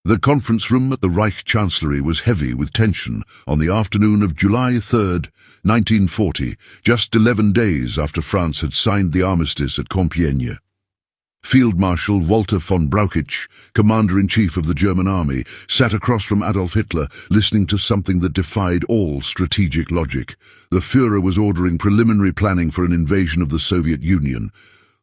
The conference room at the Reich Chancellery was heavy with tension on the afternoon of July 3, 1940, just 11 days after France had signed the armistice at Compiègne. Field Marshal Walter von Brauchitsch, Commander-in-Chief of the German Army, sat across from Adolf Hitler, listening to something that defied all strategic logic. The Führer was ordering preliminary planning for an invasion of the Soviet Union.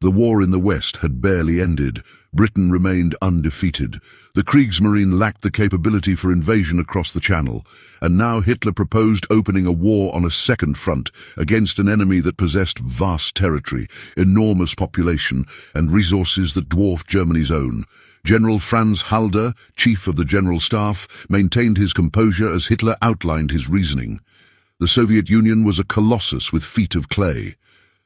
The war in the West had barely ended. Britain remained undefeated. The Kriegsmarine lacked the capability for invasion across the Channel, and now Hitler proposed opening a war on a second front against an enemy that possessed vast territory, enormous population, and resources that dwarfed Germany's own. General Franz Halder, Chief of the General Staff, maintained his composure as Hitler outlined his reasoning. The Soviet Union was a colossus with feet of clay.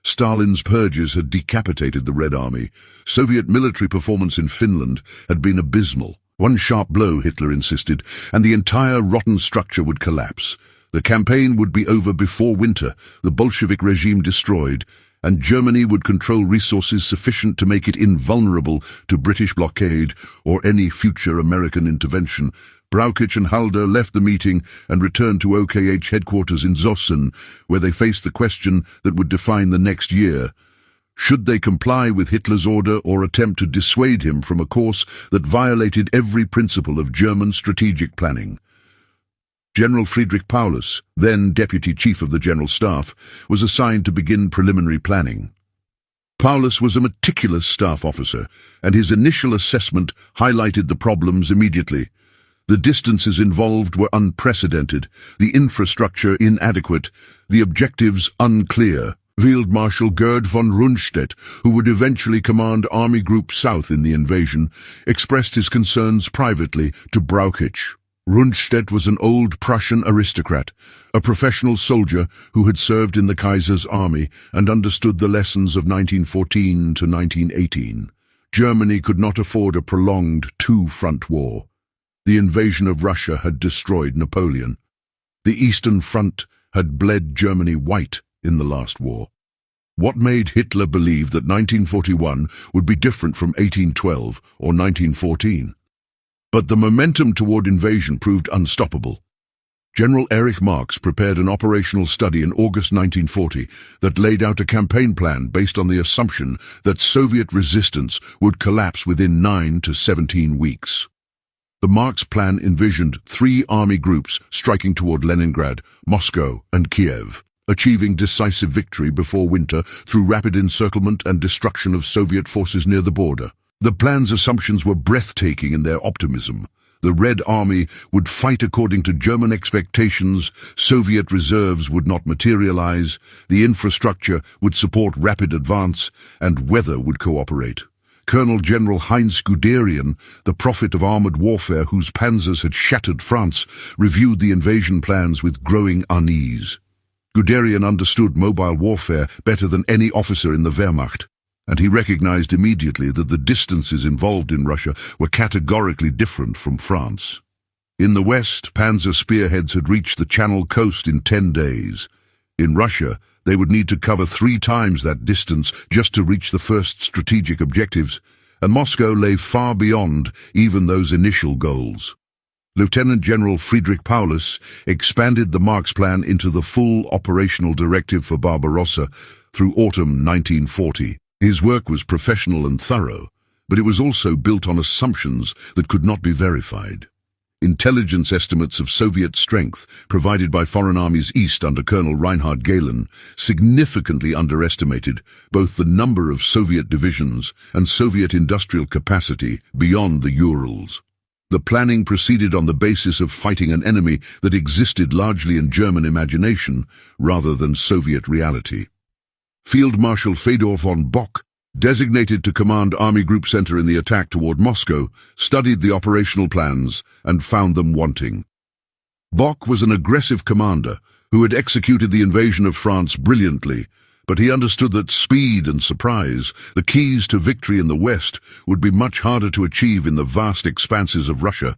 Stalin's purges had decapitated the Red Army. Soviet military performance in Finland had been abysmal. One sharp blow, Hitler insisted, and the entire rotten structure would collapse. The campaign would be over before winter, the Bolshevik regime destroyed, and Germany would control resources sufficient to make it invulnerable to British blockade or any future American intervention. Brauchitsch and Halder left the meeting and returned to OKH headquarters in Zossen, where they faced the question that would define the next year. Should they comply with Hitler's order or attempt to dissuade him from a course that violated every principle of German strategic planning? General Friedrich Paulus, then Deputy Chief of the General Staff, was assigned to begin preliminary planning. Paulus was a meticulous staff officer, and his initial assessment highlighted the problems immediately. The distances involved were unprecedented, the infrastructure inadequate, the objectives unclear. Field Marshal Gerd von Rundstedt, who would eventually command Army Group South in the invasion, expressed his concerns privately to Brauchitsch. Rundstedt was an old Prussian aristocrat, a professional soldier who had served in the Kaiser's army and understood the lessons of 1914 to 1918. Germany could not afford a prolonged two-front war. The invasion of Russia had destroyed Napoleon. The Eastern Front had bled Germany white in the last war. What made Hitler believe that 1941 would be different from 1812 or 1914? But the momentum toward invasion proved unstoppable. General Erich Marx prepared an operational study in August 1940 that laid out a campaign plan based on the assumption that Soviet resistance would collapse within 9 to 17 weeks. The Marx plan envisioned 3 army groups striking toward Leningrad, Moscow, and Kiev, achieving decisive victory before winter through rapid encirclement and destruction of Soviet forces near the border. The plan's assumptions were breathtaking in their optimism. The Red Army would fight according to German expectations, Soviet reserves would not materialize, the infrastructure would support rapid advance, and weather would cooperate. Colonel General Heinz Guderian, the prophet of armored warfare whose panzers had shattered France, reviewed the invasion plans with growing unease. Guderian understood mobile warfare better than any officer in the Wehrmacht, and he recognized immediately that the distances involved in Russia were categorically different from France. In the West, panzer spearheads had reached the Channel coast in 10 days. In Russia, they would need to cover 3 times that distance just to reach the first strategic objectives, and Moscow lay far beyond even those initial goals. Lieutenant General Friedrich Paulus expanded the Marx plan into the full operational directive for Barbarossa through autumn 1940. His work was professional and thorough, but it was also built on assumptions that could not be verified. Intelligence estimates of Soviet strength provided by Foreign Armies East under Colonel Reinhard Gehlen significantly underestimated both the number of Soviet divisions and Soviet industrial capacity beyond the Urals. The planning proceeded on the basis of fighting an enemy that existed largely in German imagination rather than Soviet reality. Field Marshal Fedor von Bock, designated to command Army Group Center in the attack toward Moscow, studied the operational plans and found them wanting. Bock was an aggressive commander who had executed the invasion of France brilliantly, but he understood that speed and surprise, the keys to victory in the West, would be much harder to achieve in the vast expanses of Russia.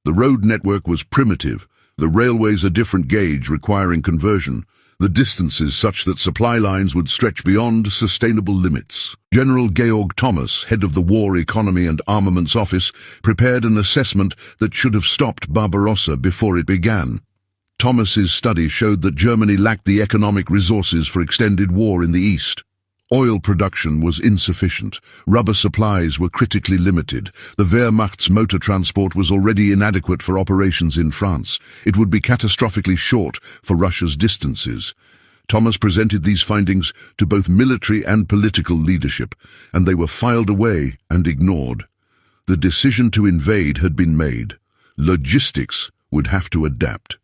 The road network was primitive, the railways a different gauge requiring conversion. the distances such that supply lines would stretch beyond sustainable limits. General Georg Thomas, head of the War Economy and Armaments Office, prepared an assessment that should have stopped Barbarossa before it began. Thomas's study showed that Germany lacked the economic resources for extended war in the East. Oil production was insufficient, rubber supplies were critically limited, the Wehrmacht's motor transport was already inadequate for operations in France, it would be catastrophically short for Russia's distances. Thomas presented these findings to both military and political leadership, and they were filed away and ignored. The decision to invade had been made. Logistics would have to adapt.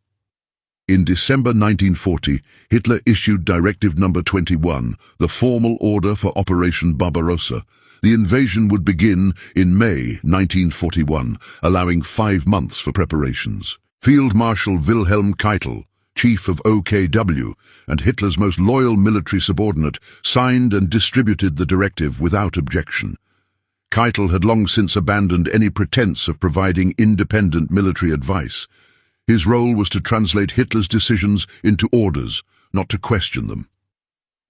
In December 1940, Hitler issued Directive No. 21, the formal order for Operation Barbarossa. The invasion would begin in May 1941, allowing 5 months for preparations. Field Marshal Wilhelm Keitel, chief of OKW, and Hitler's most loyal military subordinate, signed and distributed the directive without objection. Keitel had long since abandoned any pretense of providing independent military advice. His role was to translate Hitler's decisions into orders, not to question them.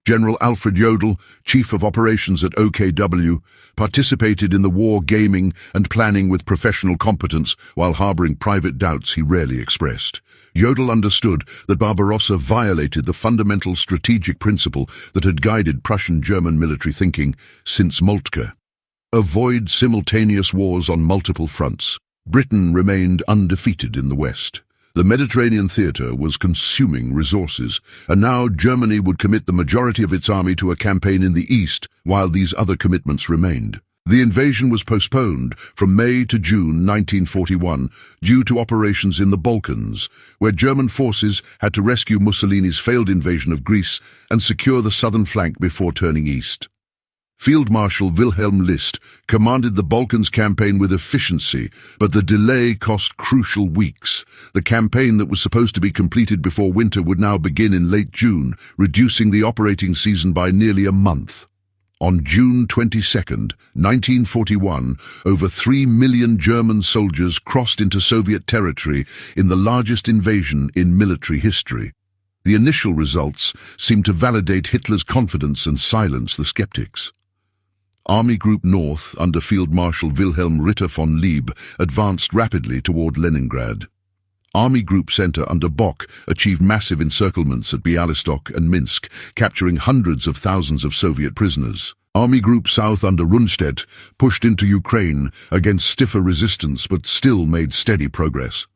General Alfred Jodl, chief of operations at OKW, participated in the war gaming and planning with professional competence while harboring private doubts he rarely expressed. Jodl understood that Barbarossa violated the fundamental strategic principle that had guided Prussian-German military thinking since Moltke. Avoid simultaneous wars on multiple fronts. Britain remained undefeated in the West. The Mediterranean theatre was consuming resources, and now Germany would commit the majority of its army to a campaign in the East while these other commitments remained. The invasion was postponed from May to June 1941 due to operations in the Balkans, where German forces had to rescue Mussolini's failed invasion of Greece and secure the southern flank before turning east. Field Marshal Wilhelm List commanded the Balkans campaign with efficiency, but the delay cost crucial weeks. The campaign that was supposed to be completed before winter would now begin in late June, reducing the operating season by nearly a month. On June 22, 1941, over 3 million German soldiers crossed into Soviet territory in the largest invasion in military history. The initial results seemed to validate Hitler's confidence and silence the skeptics. Army Group North, under Field Marshal Wilhelm Ritter von Lieb, advanced rapidly toward Leningrad. Army Group Center under Bock achieved massive encirclements at Bialystok and Minsk, capturing hundreds of thousands of Soviet prisoners. Army Group South under Rundstedt pushed into Ukraine against stiffer resistance but still made steady progress.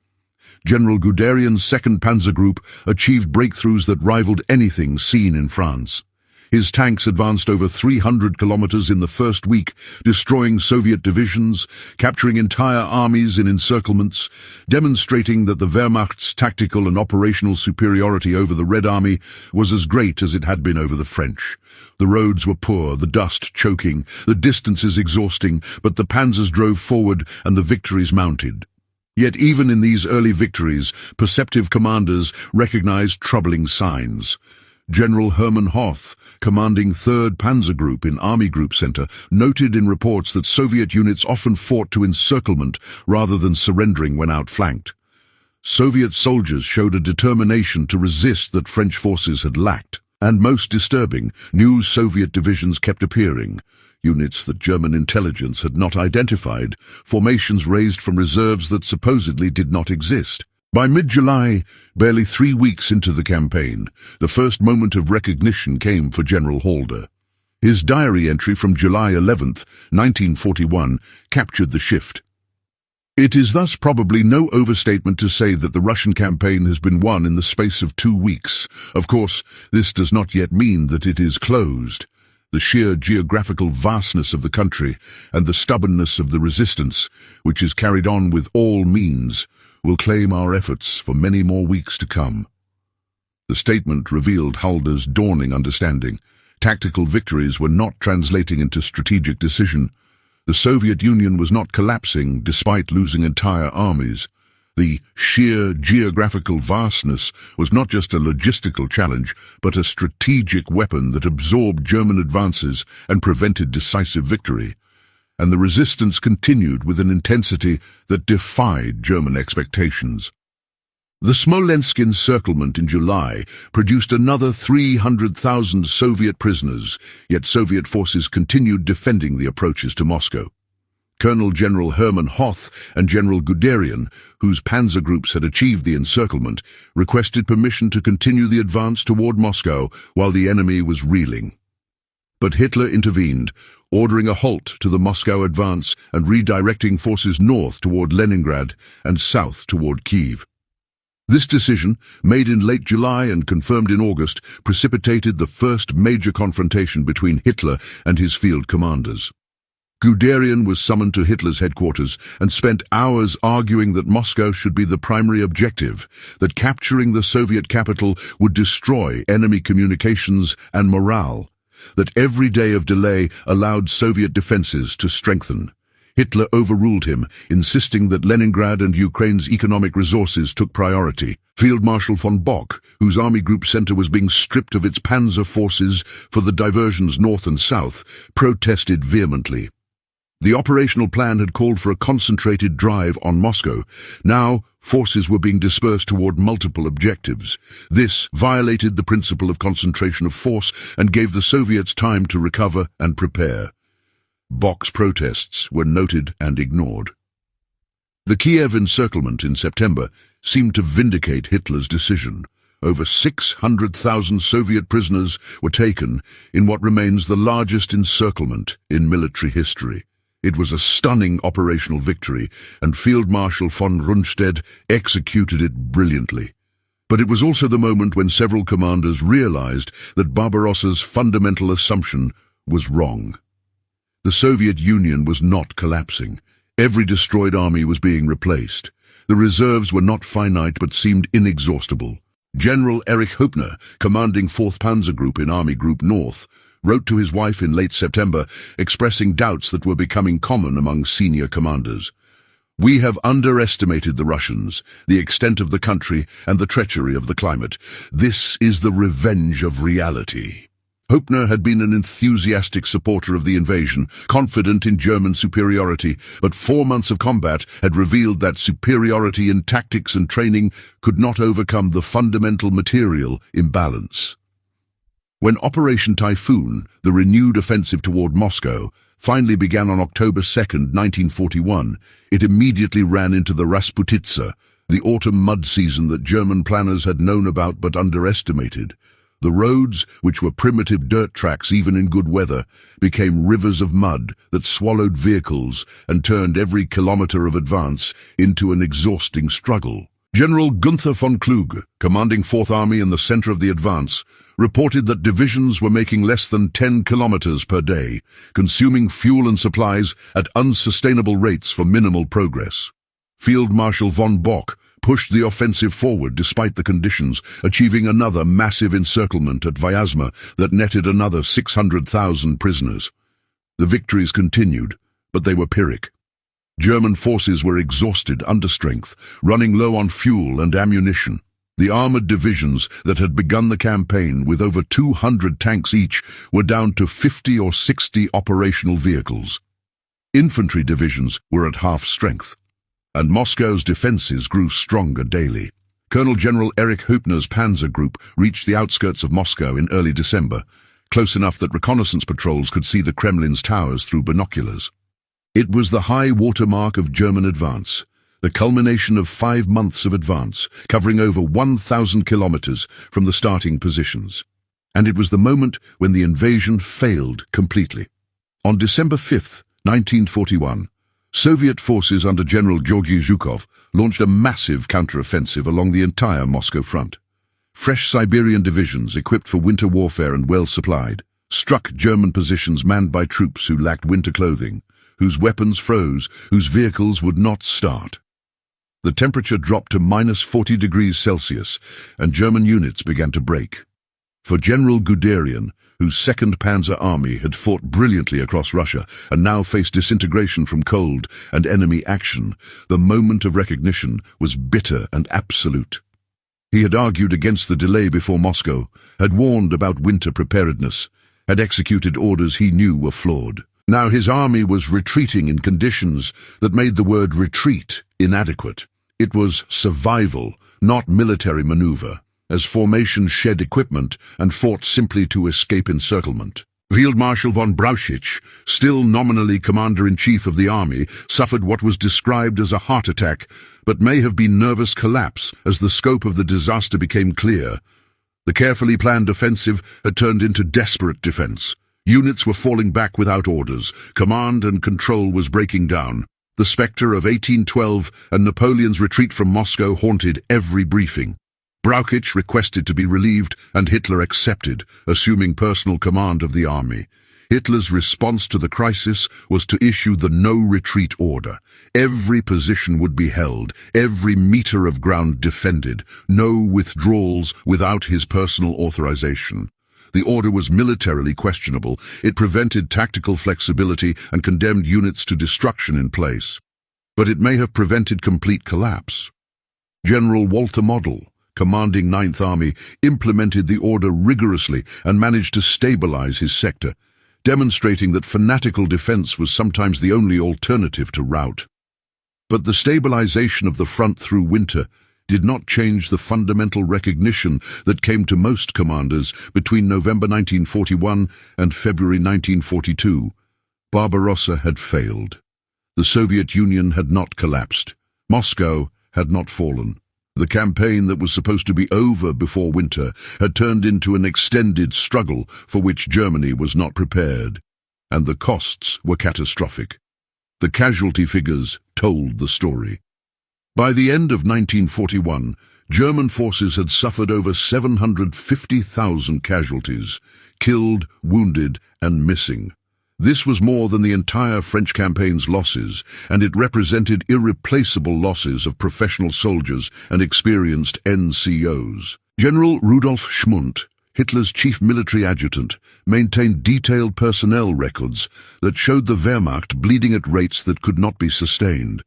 General Guderian's 2nd Panzer Group achieved breakthroughs that rivaled anything seen in France. His tanks advanced over 300 kilometers in the first week, destroying Soviet divisions, capturing entire armies in encirclements, demonstrating that the Wehrmacht's tactical and operational superiority over the Red Army was as great as it had been over the French. The roads were poor, the dust choking, the distances exhausting, but the panzers drove forward and the victories mounted. Yet even in these early victories, perceptive commanders recognized troubling signs. General Hermann Hoth, commanding 3rd Panzer Group in Army Group Center, noted in reports that Soviet units often fought to encirclement rather than surrendering when outflanked. Soviet soldiers showed a determination to resist that French forces had lacked. And most disturbing, new Soviet divisions kept appearing. Units that German intelligence had not identified, formations raised from reserves that supposedly did not exist. By mid-July, barely 3 weeks into the campaign, the first moment of recognition came for General Halder. His diary entry from July 11, 1941, captured the shift. It is thus probably no overstatement to say that the Russian campaign has been won in the space of 2 weeks. Of course, this does not yet mean that it is closed. The sheer geographical vastness of the country and the stubbornness of the resistance, which is carried on with all means, will claim our efforts for many more weeks to come. The statement revealed Halder's dawning understanding. Tactical victories were not translating into strategic decision. The Soviet Union was not collapsing despite losing entire armies. The sheer geographical vastness was not just a logistical challenge, but a strategic weapon that absorbed German advances and prevented decisive victory. And the resistance continued with an intensity that defied German expectations. The Smolensk encirclement in July produced another 300,000 Soviet prisoners, yet Soviet forces continued defending the approaches to Moscow. Colonel General Hermann Hoth and General Guderian, whose panzer groups had achieved the encirclement, requested permission to continue the advance toward Moscow while the enemy was reeling. But Hitler intervened, ordering a halt to the Moscow advance and redirecting forces north toward Leningrad and south toward Kiev. This decision, made in late July and confirmed in August, precipitated the first major confrontation between Hitler and his field commanders. Guderian was summoned to Hitler's headquarters and spent hours arguing that Moscow should be the primary objective, that capturing the Soviet capital would destroy enemy communications and morale, that every day of delay allowed Soviet defenses to strengthen. Hitler overruled him, insisting that Leningrad and Ukraine's economic resources took priority. Field Marshal von Bock, whose army group center was being stripped of its panzer forces for the diversions north and south, protested vehemently. The operational plan had called for a concentrated drive on Moscow. Now, forces were being dispersed toward multiple objectives. This violated the principle of concentration of force and gave the Soviets time to recover and prepare. Bock's protests were noted and ignored. The Kiev encirclement in September seemed to vindicate Hitler's decision. Over 600,000 Soviet prisoners were taken in what remains the largest encirclement in military history. It was a stunning operational victory, and Field Marshal von Rundstedt executed it brilliantly. But it was also the moment when several commanders realized that Barbarossa's fundamental assumption was wrong. The Soviet Union was not collapsing. Every destroyed army was being replaced. The reserves were not finite but seemed inexhaustible. General Erich Hoepner, commanding 4th Panzer Group in Army Group North, wrote to his wife in late September, expressing doubts that were becoming common among senior commanders. "We have underestimated the Russians, the extent of the country, and the treachery of the climate. This is the revenge of reality." Hoepner had been an enthusiastic supporter of the invasion, confident in German superiority, but 4 months of combat had revealed that superiority in tactics and training could not overcome the fundamental material imbalance. When Operation Typhoon, the renewed offensive toward Moscow, finally began on October 2, 1941, it immediately ran into the Rasputitsa, the autumn mud season that German planners had known about but underestimated. The roads, which were primitive dirt tracks even in good weather, became rivers of mud that swallowed vehicles and turned every kilometer of advance into an exhausting struggle. General Gunther von Kluge, commanding 4th Army in the center of the advance, reported that divisions were making less than 10 kilometers per day, consuming fuel and supplies at unsustainable rates for minimal progress. Field Marshal von Bock pushed the offensive forward despite the conditions, achieving another massive encirclement at Vyazma that netted another 600,000 prisoners. The victories continued, but they were Pyrrhic. German forces were exhausted under strength, running low on fuel and ammunition. The armored divisions that had begun the campaign with over 200 tanks each were down to 50 or 60 operational vehicles. Infantry divisions were at half strength, and Moscow's defenses grew stronger daily. Colonel General Erich Hoepner's Panzer Group reached the outskirts of Moscow in early December, close enough that reconnaissance patrols could see the Kremlin's towers through binoculars. It was the high watermark of German advance, the culmination of 5 months of advance, covering over 1,000 kilometers from the starting positions. And it was the moment when the invasion failed completely. On December 5, 1941, Soviet forces under General Georgy Zhukov launched a massive counteroffensive along the entire Moscow front. Fresh Siberian divisions, equipped for winter warfare and well supplied, struck German positions manned by troops who lacked winter clothing, whose weapons froze, whose vehicles would not start. The temperature dropped to -40 degrees Celsius, and German units began to break. For General Guderian, whose 2nd Panzer Army had fought brilliantly across Russia and now faced disintegration from cold and enemy action, the moment of recognition was bitter and absolute. He had argued against the delay before Moscow, had warned about winter preparedness, had executed orders he knew were flawed. Now his army was retreating in conditions that made the word retreat inadequate. It was survival not military maneuver, as formations shed equipment and fought simply to escape encirclement. Field Marshal von Brauchitsch, still nominally commander-in-chief of the army, suffered what was described as a heart attack, but may have been nervous collapse as the scope of the disaster became clear. The carefully planned offensive had turned into desperate defense. Units were falling back without orders. Command and control was breaking down. The spectre of 1812 and Napoleon's retreat from Moscow haunted every briefing. Brauchitsch requested to be relieved, and Hitler accepted, assuming personal command of the army. Hitler's response to the crisis was to issue the no-retreat order. Every position would be held, every meter of ground defended, no withdrawals without his personal authorization. The order was militarily questionable. It prevented tactical flexibility and condemned units to destruction in place. But it may have prevented complete collapse. General Walter Model, commanding Ninth Army, implemented the order rigorously and managed to stabilize his sector, demonstrating that fanatical defense was sometimes the only alternative to rout. But the stabilization of the front through winter did not change the fundamental recognition that came to most commanders between November 1941 and February 1942. Barbarossa had failed. The Soviet Union had not collapsed. Moscow had not fallen. The campaign that was supposed to be over before winter had turned into an extended struggle for which Germany was not prepared, and the costs were catastrophic. The casualty figures told the story. By the end of 1941, German forces had suffered over 750,000 casualties, killed, wounded, and missing. This was more than the entire French campaign's losses, and it represented irreplaceable losses of professional soldiers and experienced NCOs. General Rudolf Schmundt, Hitler's chief military adjutant, maintained detailed personnel records that showed the Wehrmacht bleeding at rates that could not be sustained.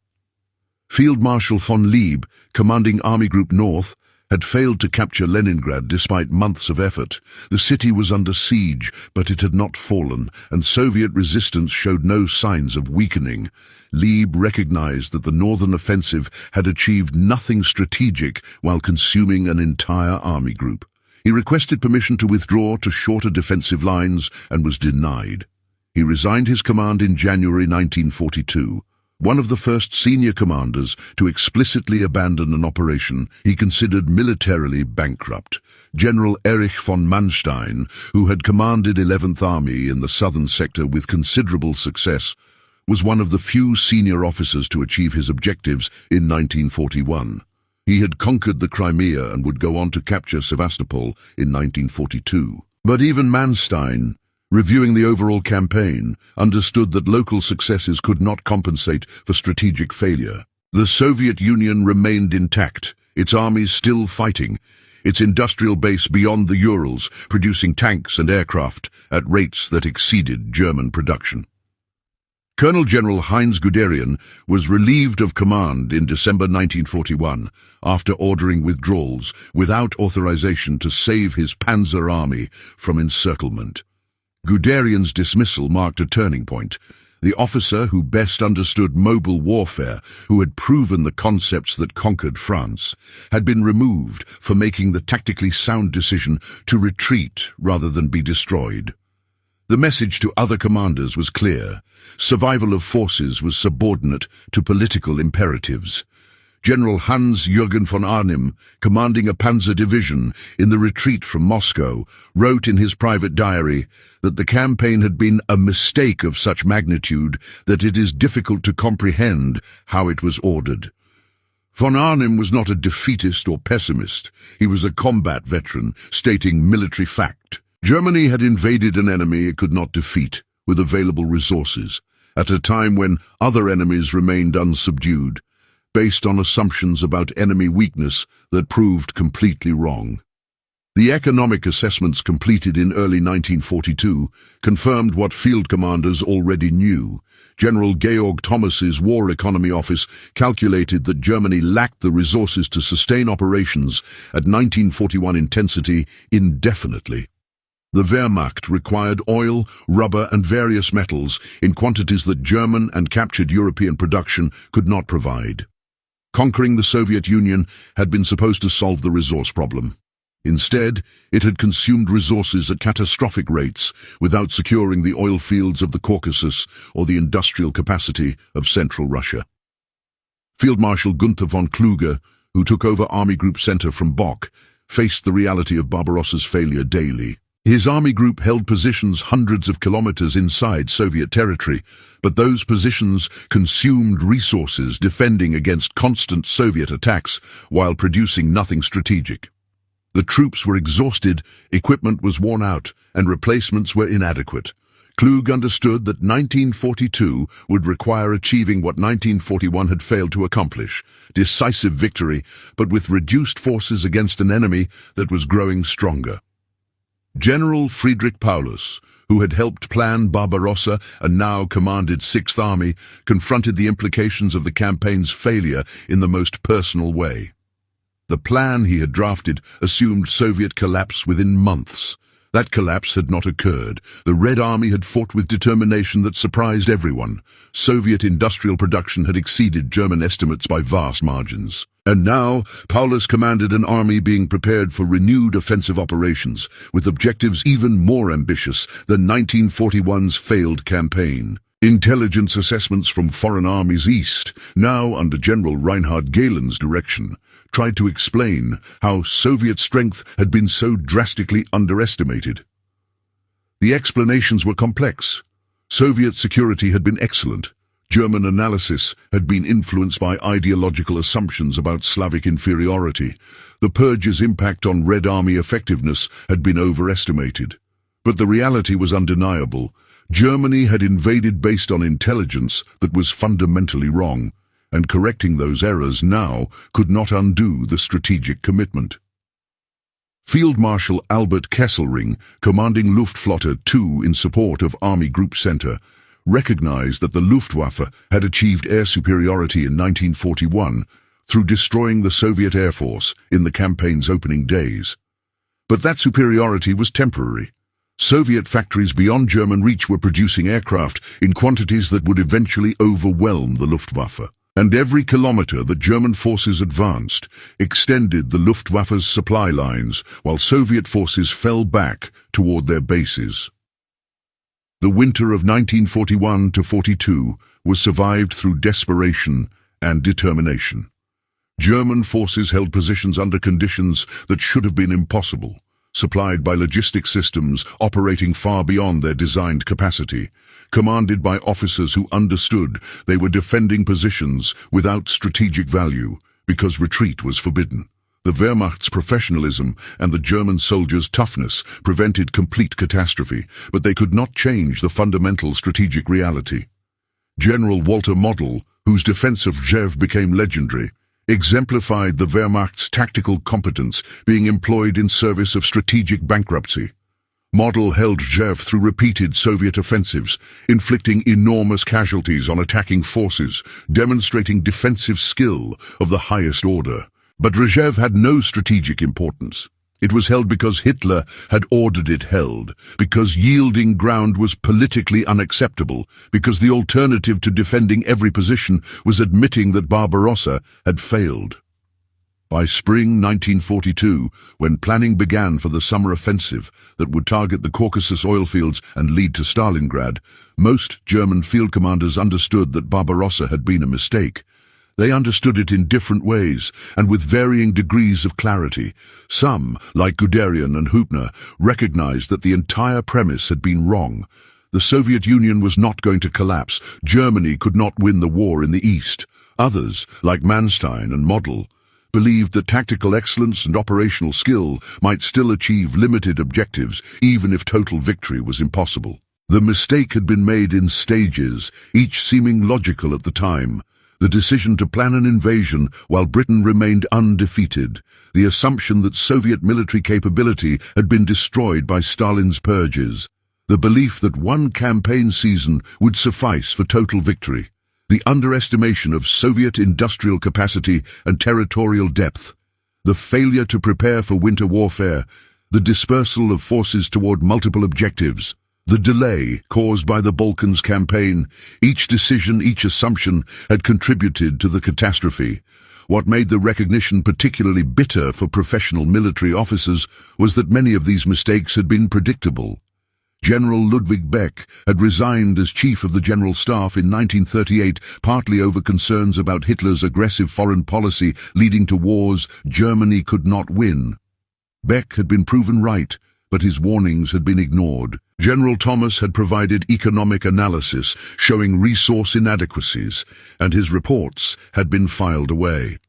Field Marshal von Lieb, commanding Army Group North, had failed to capture Leningrad despite months of effort. The city was under siege, but it had not fallen, and Soviet resistance showed no signs of weakening. Lieb recognized that the northern offensive had achieved nothing strategic while consuming an entire army group. He requested permission to withdraw to shorter defensive lines and was denied. He resigned his command in January 1942. One of the first senior commanders to explicitly abandon an operation he considered militarily bankrupt. General Erich von Manstein, who had commanded 11th Army in the southern sector with considerable success, was one of the few senior officers to achieve his objectives in 1941. He had conquered the Crimea and would go on to capture Sevastopol in 1942. But even Manstein, reviewing the overall campaign, understood that local successes could not compensate for strategic failure. The Soviet Union remained intact, its armies still fighting, its industrial base beyond the Urals producing tanks and aircraft at rates that exceeded German production. Colonel General Heinz Guderian was relieved of command in December 1941 after ordering withdrawals without authorization to save his Panzer Army from encirclement. Guderian's dismissal marked a turning point. The officer who best understood mobile warfare, who had proven the concepts that conquered France, had been removed for making the tactically sound decision to retreat rather than be destroyed. The message to other commanders was clear. Survival of forces was subordinate to political imperatives. General Hans-Jürgen von Arnim, commanding a panzer division in the retreat from Moscow, wrote in his private diary that the campaign had been a mistake of such magnitude that it is difficult to comprehend how it was ordered. Von Arnim was not a defeatist or pessimist. He was a combat veteran, stating military fact. Germany had invaded an enemy it could not defeat with available resources, at a time when other enemies remained unsubdued, based on assumptions about enemy weakness that proved completely wrong. The economic assessments completed in early 1942 confirmed what field commanders already knew. General Georg Thomas's War Economy Office calculated that Germany lacked the resources to sustain operations at 1941 intensity indefinitely. The Wehrmacht required oil, rubber and various metals in quantities that German and captured European production could not provide. Conquering the Soviet Union had been supposed to solve the resource problem. Instead, it had consumed resources at catastrophic rates without securing the oil fields of the Caucasus or the industrial capacity of central Russia. Field Marshal Gunther von Kluge, who took over Army Group Center from Bock, faced the reality of Barbarossa's failure daily. His army group held positions hundreds of kilometers inside Soviet territory, but those positions consumed resources defending against constant Soviet attacks while producing nothing strategic. The troops were exhausted, equipment was worn out, and replacements were inadequate. Kluge understood that 1942 would require achieving what 1941 had failed to accomplish, decisive victory, but with reduced forces against an enemy that was growing stronger. General Friedrich Paulus, who had helped plan Barbarossa and now commanded Sixth Army, confronted the implications of the campaign's failure in the most personal way. The plan he had drafted assumed Soviet collapse within months. That collapse had not occurred. The Red Army had fought with determination that surprised everyone. Soviet industrial production had exceeded German estimates by vast margins. And now, Paulus commanded an army being prepared for renewed offensive operations, with objectives even more ambitious than 1941's failed campaign. Intelligence assessments from foreign armies east, now under General Reinhard Gehlen's direction, tried to explain how Soviet strength had been so drastically underestimated. The explanations were complex. Soviet security had been excellent. German analysis had been influenced by ideological assumptions about Slavic inferiority. The purge's impact on Red Army effectiveness had been overestimated. But the reality was undeniable. Germany had invaded based on intelligence that was fundamentally wrong, and correcting those errors now could not undo the strategic commitment. Field Marshal Albert Kesselring, commanding Luftflotte II in support of Army Group Center, recognized that the Luftwaffe had achieved air superiority in 1941 through destroying the Soviet Air Force in the campaign's opening days. But that superiority was temporary. Soviet factories beyond German reach were producing aircraft in quantities that would eventually overwhelm the Luftwaffe. And every kilometer that German forces advanced extended the Luftwaffe's supply lines, while Soviet forces fell back toward their bases. The winter of 1941-42 was survived through desperation and determination. German forces held positions under conditions that should have been impossible, supplied by logistic systems operating far beyond their designed capacity, commanded by officers who understood they were defending positions without strategic value because retreat was forbidden. The Wehrmacht's professionalism and the German soldiers' toughness prevented complete catastrophe, but they could not change the fundamental strategic reality. General Walter Model, whose defense of Rzeów became legendary, exemplified the Wehrmacht's tactical competence being employed in service of strategic bankruptcy. Model held Rzeów through repeated Soviet offensives, inflicting enormous casualties on attacking forces, demonstrating defensive skill of the highest order. But Rzeów had no strategic importance. It was held because Hitler had ordered it held, because yielding ground was politically unacceptable, because the alternative to defending every position was admitting that Barbarossa had failed. By spring 1942, when planning began for the summer offensive that would target the Caucasus oil fields and lead to Stalingrad, most German field commanders understood that Barbarossa had been a mistake. They understood it in different ways and with varying degrees of clarity. Some, like Guderian and Hübner, recognized that the entire premise had been wrong. The Soviet Union was not going to collapse. Germany could not win the war in the East. Others, like Manstein and Model, believed that tactical excellence and operational skill might still achieve limited objectives, even if total victory was impossible. The mistake had been made in stages, each seeming logical at the time. The decision to plan an invasion while Britain remained undefeated, the assumption that Soviet military capability had been destroyed by Stalin's purges, the belief that one campaign season would suffice for total victory, the underestimation of Soviet industrial capacity and territorial depth, the failure to prepare for winter warfare, the dispersal of forces toward multiple objectives, the delay caused by the Balkans campaign. Each decision, each assumption had contributed to the catastrophe. What made the recognition particularly bitter for professional military officers was that many of these mistakes had been predictable. General Ludwig Beck had resigned as Chief of the General Staff in 1938, partly over concerns about Hitler's aggressive foreign policy leading to wars Germany could not win. Beck had been proven right, but his warnings had been ignored. General Thomas had provided economic analysis showing resource inadequacies, and his reports had been filed away.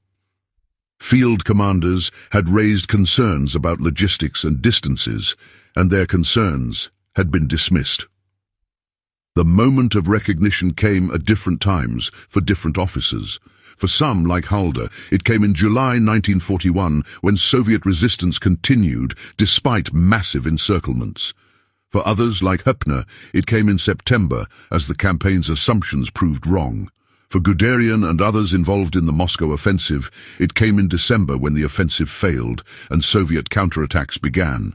Field commanders had raised concerns about logistics and distances, and their concerns had been dismissed. The moment of recognition came at different times for different officers. For some, like Halder, it came in July 1941 when Soviet resistance continued despite massive encirclements. For others, like Höppner, it came in September as the campaign's assumptions proved wrong. For Guderian and others involved in the Moscow offensive, it came in December when the offensive failed and Soviet counterattacks began.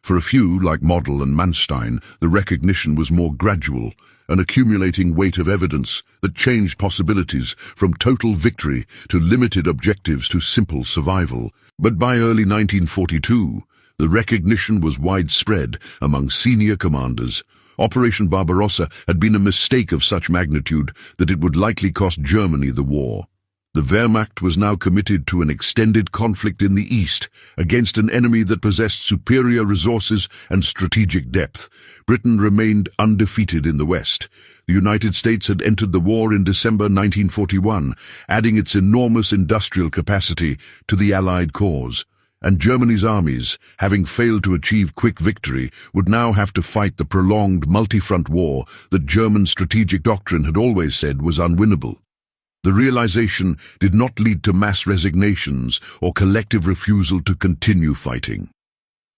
For a few, like Model and Manstein, the recognition was more gradual, an accumulating weight of evidence that changed possibilities from total victory to limited objectives to simple survival. But by early 1942, the recognition was widespread among senior commanders. Operation Barbarossa had been a mistake of such magnitude that it would likely cost Germany the war. The Wehrmacht was now committed to an extended conflict in the east against an enemy that possessed superior resources and strategic depth. Britain remained undefeated in the west. The United States had entered the war in December 1941, adding its enormous industrial capacity to the Allied cause. And Germany's armies, having failed to achieve quick victory, would now have to fight the prolonged multi-front war that German strategic doctrine had always said was unwinnable. The realization did not lead to mass resignations or collective refusal to continue fighting.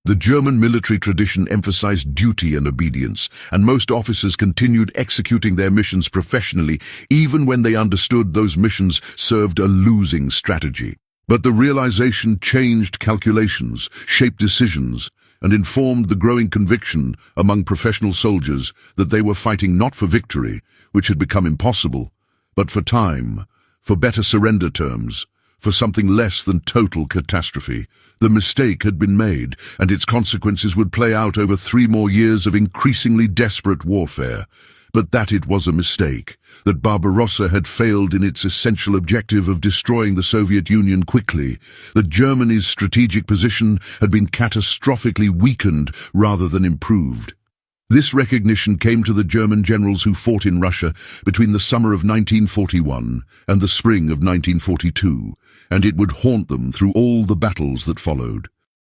The German military tradition emphasized duty and obedience, and most officers continued executing their missions professionally, even when they understood those missions served a losing strategy. But the realization changed calculations, shaped decisions, and informed the growing conviction among professional soldiers that they were fighting not for victory, which had become impossible, but for time, for better surrender terms, for something less than total catastrophe. The mistake had been made, and its consequences would play out over 3 more years of increasingly desperate warfare. But that it was a mistake, that Barbarossa had failed in its essential objective of destroying the Soviet Union quickly, that Germany's strategic position had been catastrophically weakened rather than improved. This recognition came to the German generals who fought in Russia between the summer of 1941 and the spring of 1942, and it would haunt them through all the battles that followed.